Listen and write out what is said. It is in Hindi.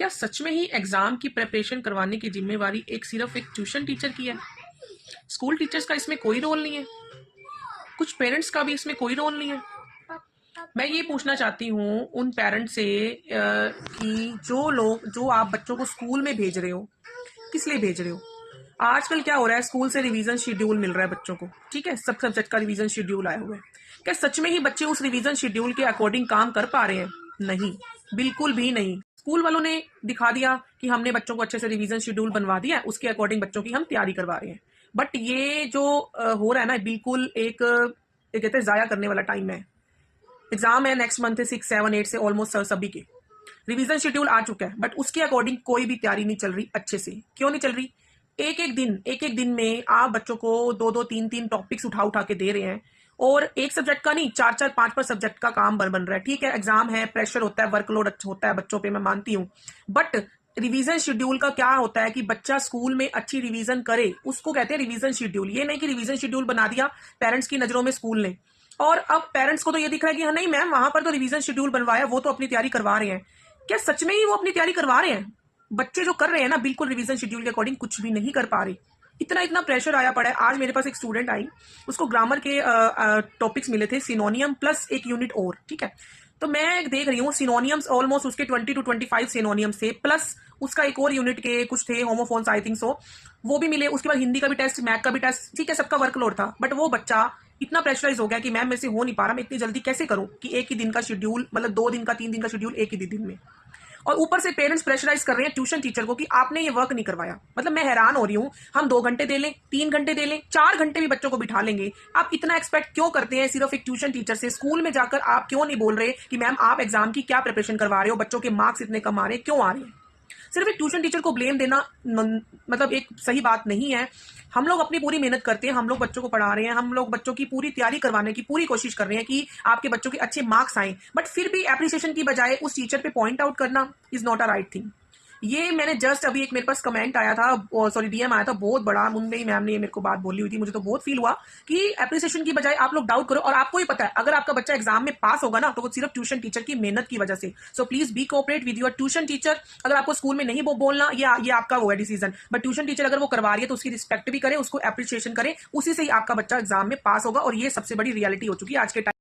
क्या सच में ही एग्जाम की प्रिपरेशन करवाने की जिम्मेवारी सिर्फ एक ट्यूशन टीचर की है? स्कूल टीचर्स का इसमें कोई रोल नहीं है? कुछ पेरेंट्स का भी इसमें कोई रोल नहीं है? मैं ये पूछना चाहती हूँ उन पेरेंट्स से कि जो आप बच्चों को स्कूल में भेज रहे हो, किस लिए भेज रहे हो? आजकल क्या हो रहा है, स्कूल से रिवीजन शेड्यूल मिल रहा है बच्चों को, ठीक है, सब सब्जेक्ट का रिवीजन शेड्यूल आया हुआ है। क्या सच में ही बच्चे उस रिवीजन शेड्यूल के अकॉर्डिंग काम कर पा रहे हैं? नहीं, बिल्कुल भी नहीं। स्कूल वालों ने दिखा दिया कि हमने बच्चों को अच्छे से रिवीजन शेड्यूल बनवा दिया, उसके अकॉर्डिंग बच्चों की हम तैयारी करवा रहे हैं। बट ये जो हो रहा है ना, बिल्कुल एक कहते हैं जाया करने वाला टाइम है। एग्जाम है नेक्स्ट मंथ 6, 7, 8 से ऑलमोस्ट सभी के रिवीजन शेड्यूल आ चुका है, बट उसके अकॉर्डिंग कोई भी तैयारी नहीं चल रही अच्छे से। क्यों नहीं चल रही? एक एक दिन में आप बच्चों को 2-2, 3-3 टॉपिक्स उठा के दे रहे हैं, और एक सब्जेक्ट का नहीं, 4-4, 5-5 सब्जेक्ट का काम बन रहा है। ठीक है, एग्जाम है, प्रेशर होता है, वर्कलोड होता है बच्चों पे, मैं मानती हूँ। बट रिवीजन शेड्यूल का क्या होता है कि बच्चा स्कूल में अच्छी रिवीजन करे, उसको कहते हैं रिवीजन शेड्यूल। ये नहीं कि रिवीजन शेड्यूल बना दिया पेरेंट्स की नजरों में स्कूल ने, और अब पेरेंट्स को तो ये दिख रहा है कि हाँ नहीं मैम, वहां पर तो रिवीजन शेड्यूल बनवाया, वो तो अपनी तैयारी करवा रहे हैं। क्या सच में ही वो अपनी तैयारी करवा रहे हैं? बच्चे जो कर रहे हैं ना, बिल्कुल रिवीजन शेड्यूल के अकॉर्डिंग कुछ भी नहीं कर पा रहे। इतना प्रेशर आया पड़ा है। आज मेरे पास एक स्टूडेंट आई, उसको ग्रामर के टॉपिक्स मिले थे, सिनोनियम प्लस एक यूनिट और, ठीक है। तो मैं देख रही हूँ सिनोनियम्स ऑलमोस्ट उसके 20 to 25 सिनोनियम्स थे, प्लस उसका एक और यूनिट के कुछ थे, होमोफोन्स आई थिंक सो, वो भी मिले। उसके बाद हिंदी का भी टेस्ट, मैथ का भी टेस्ट, ठीक है, सबका वर्कलोड था। बट वो बच्चा इतना प्रेशराइज हो गया कि मैम मेरे से हो नहीं पा रहा, मैं इतनी जल्दी कैसे करूं कि एक ही दिन का शेड्यूल, मतलब 2 दिन का, 3 दिन का शेड्यूल एक ही दिन में। और ऊपर से पेरेंट्स प्रेशराइज कर रहे हैं ट्यूशन टीचर को कि आपने ये वर्क नहीं करवाया। मतलब मैं हैरान हो रही हूँ। हम 2 घंटे दे लें, 3 घंटे दे लें, 4 घंटे भी बच्चों को बिठा लेंगे, आप इतना एक्सपेक्ट क्यों करते हैं सिर्फ एक ट्यूशन टीचर से? स्कूल में जाकर आप क्यों नहीं बोल रहे कि मैम आप एग्जाम की क्या प्रिपरेशन करवा रहे हो, बच्चों के मार्क्स इतने कम आ रहे हैं, क्यों आ रहे हैं? सिर्फ एक ट्यूशन टीचर को ब्लेम देना मतलब एक सही बात नहीं है। हम लोग अपनी पूरी मेहनत करते हैं, हम लोग बच्चों को पढ़ा रहे हैं, हम लोग बच्चों की पूरी तैयारी करवाने की पूरी कोशिश कर रहे हैं कि आपके बच्चों के अच्छे मार्क्स आए, बट फिर भी एप्रिसिएशन की बजाय उस टीचर पे पॉइंट आउट करना is not a right thing. ये मैंने जस्ट अभी एक मेरे पास कमेंट आया था, सॉरी डीएम आया था, बहुत बड़ा, मुंबई मैम ने ये मेरे को बात बोली हुई थी। मुझे तो बहुत फील हुआ कि एप्रिसिएशन की बजाय आप लोग डाउट करो। और आपको ही पता है अगर आपका बच्चा एग्जाम में पास होगा ना, तो वो सिर्फ ट्यूशन टीचर की मेहनत की वजह से। So please be cooperate with your tuition teacher. अगर आपको स्कूल में नहीं बोलना, ये आपका वो है डिसीजन, बट ट्यूशन टीचर अगर वो करवा रही है तो उसकी रिस्पेक्ट भी करें, उसको एप्रिसिएशन करें, उसी से ही आपका बच्चा एग्जाम में पास होगा। और ये सबसे बड़ी रियलिटी हो चुकी है आज के टाइम।